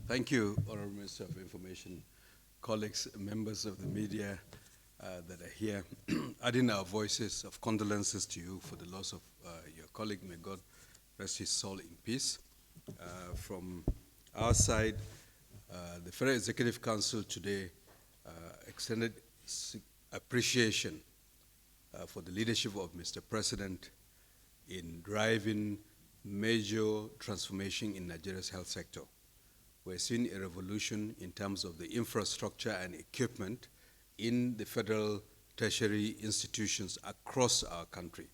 Thank you, Honorable Minister of Information, colleagues, members of the media that are here, adding our voices of condolences to you for the loss of your colleague. May God rest his soul in peace. From our side, the Federal Executive Council today extended appreciation for the leadership of Mr. President in driving major transformation in Nigeria's health sector. We're seeing a revolution in terms of the infrastructure and equipment in the federal tertiary institutions across our country.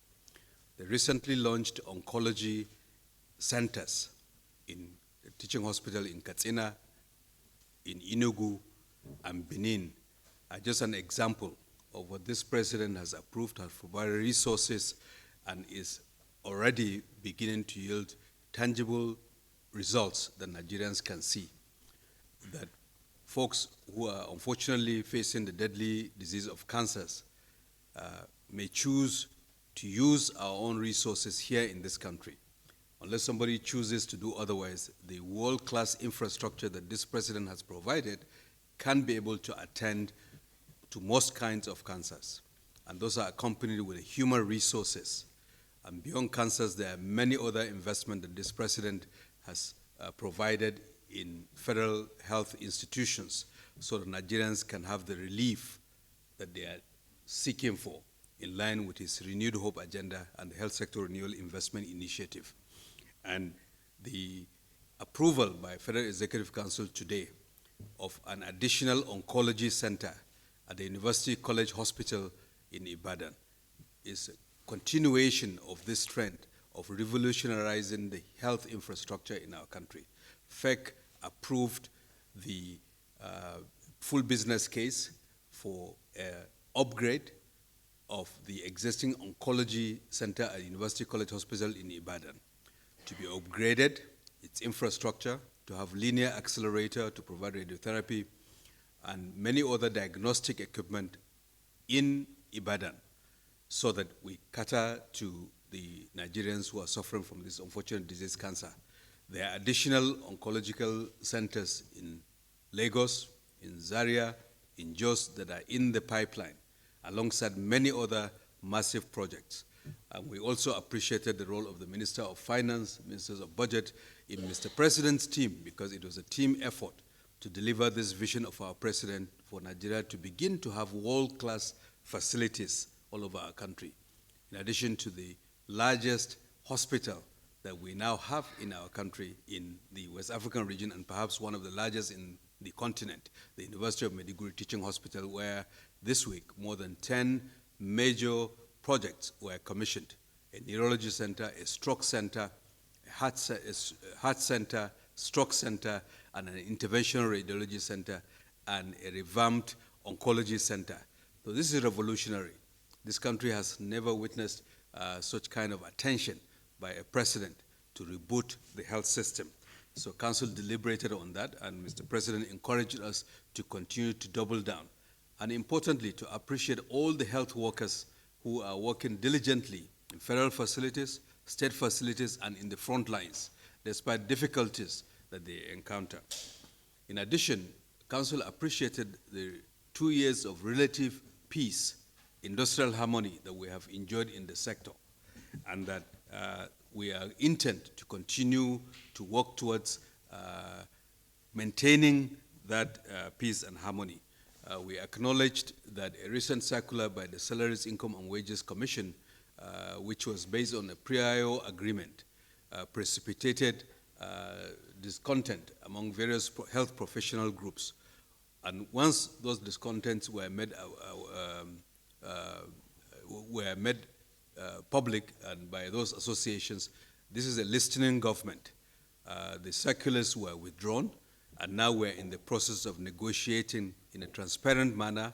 The recently launched oncology centers in the teaching hospital in Katsina, in Enugu, and Benin are just an example of what this president has approved, has provided resources, and is already beginning to yield tangible results that Nigerians can see. That folks who are unfortunately facing the deadly disease of cancers may choose to use our own resources here in this country. Unless somebody chooses to do otherwise, the world-class infrastructure that this president has provided can be able to attend to most kinds of cancers. And those are accompanied with human resources. And beyond cancers, there are many other investments that this president has provided in federal health institutions so that Nigerians can have the relief that they are seeking for in line with his Renewed Hope agenda and the Health Sector Renewal Investment Initiative. And the approval by Federal Executive Council today of an additional oncology center at the University College Hospital in Ibadan is a continuation of this trend of revolutionizing the health infrastructure in our country. FEC approved the full business case for an upgrade of the existing oncology center at University College Hospital in Ibadan to be upgraded, its infrastructure, to have linear accelerator to provide radiotherapy, and many other diagnostic equipment in Ibadan so that we cater to the Nigerians who are suffering from this unfortunate disease, cancer. There are additional oncological centers in Lagos, in Zaria, in Jos that are in the pipeline, alongside many other massive projects. And we also appreciated the role of the Minister of Finance, Ministers of Budget in Mr. President's team, because it was a team effort to deliver this vision of our President for Nigeria to begin to have world-class facilities all over our country. In addition to the largest hospital that we now have in our country in the West African region, and perhaps one of the largest in the continent, the University of Maiduguri Teaching Hospital, where this week more than 10 major projects were commissioned: a neurology center, a stroke center, a heart center, stroke center, and an interventional radiology center, and a revamped oncology center. So this is revolutionary. This country has never witnessed such kind of attention by a president to reboot the health system. So Council deliberated on that, and Mr. President encouraged us to continue to double down. And importantly, to appreciate all the health workers who are working diligently in federal facilities, state facilities, and in the front lines, despite difficulties that they encounter. In addition, Council appreciated the 2 years of relative peace, industrial harmony that we have enjoyed in the sector, and that we are intent to continue to work towards maintaining that peace and harmony. We acknowledged that a recent circular by the Salaries, Income and Wages Commission, which was based on a prior agreement, precipitated discontent among various health professional groups. And once those discontents were made public and by those associations, this is a listening government. The circulars were withdrawn, and now we're in the process of negotiating in a transparent manner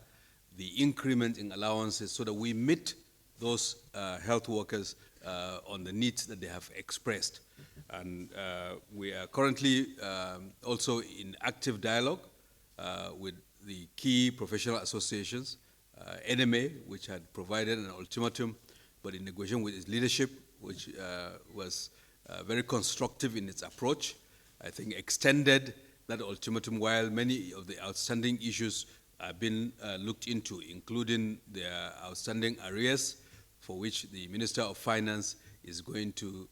the increment in allowances so that we meet those health workers on the needs that they have expressed. And we are currently also in active dialogue with the key professional associations, NMA, which had provided an ultimatum, but in negotiation with its leadership, which was very constructive in its approach, I think extended that ultimatum while many of the outstanding issues have been looked into, including the outstanding arrears, for which the Minister of Finance is going to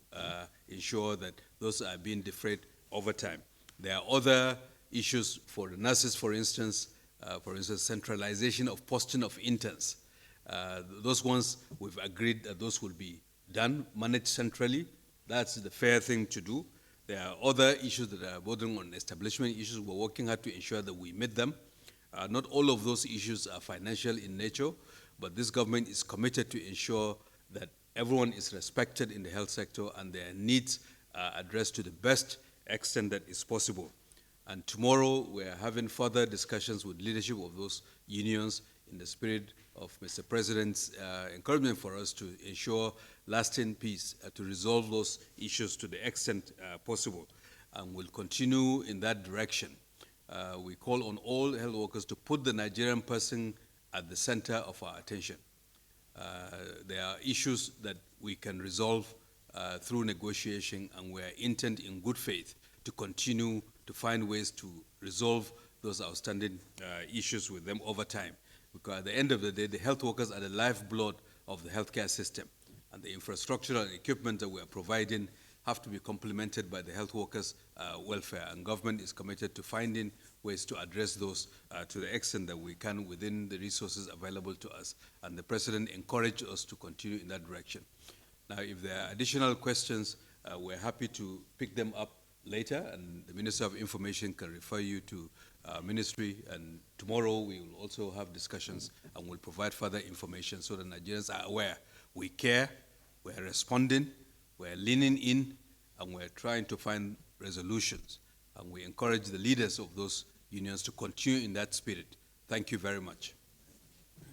ensure that those are being defrayed over time. There are other issues for the nurses, for instance, centralization of posting of interns. Those ones, we've agreed that those will be done, managed centrally. That's the fair thing to do. There are other issues that are bordering on establishment issues. We're working hard to ensure that we meet them. Not all of those issues are financial in nature, but this government is committed to ensure that everyone is respected in the health sector and their needs are addressed to the best extent that is possible. And tomorrow, we're having further discussions with leadership of those unions in the spirit of Mr. President's encouragement for us to ensure lasting peace, to resolve those issues to the extent possible. And we'll continue in that direction. We call on all health workers to put the Nigerian person at the center of our attention. There are issues that we can resolve through negotiation, and we're intent in good faith to continue to find ways to resolve those outstanding issues with them over time. Because at the end of the day, the health workers are the lifeblood of the healthcare system, and the infrastructure and equipment that we are providing have to be complemented by the health workers' welfare, and government is committed to finding ways to address those to the extent that we can within the resources available to us. And the President encouraged us to continue in that direction. Now, if there are additional questions, we're happy to pick them up later, and the Minister of Information can refer you to ministry, and tomorrow we will also have discussions and we'll provide further information so that Nigerians are aware. We care, we're responding, we're leaning in, and we're trying to find resolutions. And we encourage the leaders of those unions to continue in that spirit. Thank you very much.